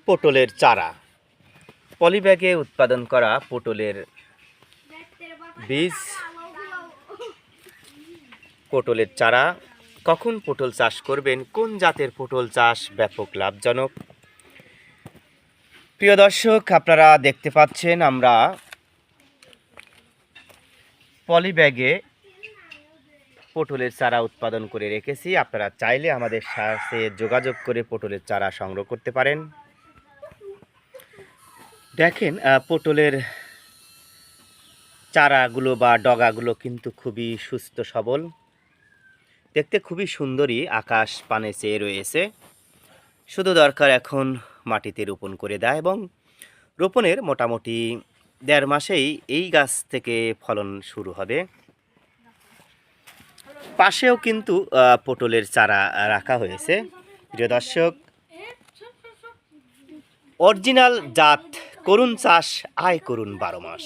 পটলের চারা। পলিব্যাগে উৎপাদন করা পটলের বীজ, পটলের চারা। কখন পটল চাষ করবেন, কোন জাতের পটল চাষ ব্যাপক লাভজনক? প্রিয় দর্শক, আপনারা দেখতে পাচ্ছেন আমরা পলিব্যাগে পটলের চারা উৎপাদন করে রেখেছি। আপনারা চাইলে আমাদের সাথে যোগাযোগ করে পটলের চারা সংগ্রহ করতে পারেন। দেখেন, পটলের চারাগুলো বা ডগাগুলো কিন্তু খুবই সুস্থ সবল, দেখতে খুবই সুন্দরী, আকাশ পানে চেয়ে রয়েছে। শুধু দরকার এখন মাটিতে রোপণ করে দেয়, এবং রোপণের মোটামুটি 1.5 মাসেই এই গাছ থেকে ফলন শুরু হবে। পাশেও কিন্তু পটলের চারা রাখা হয়েছে। প্রিয় দর্শক, অরিজিনাল জাত করুন চাষ, আয় করুন 12 মাস।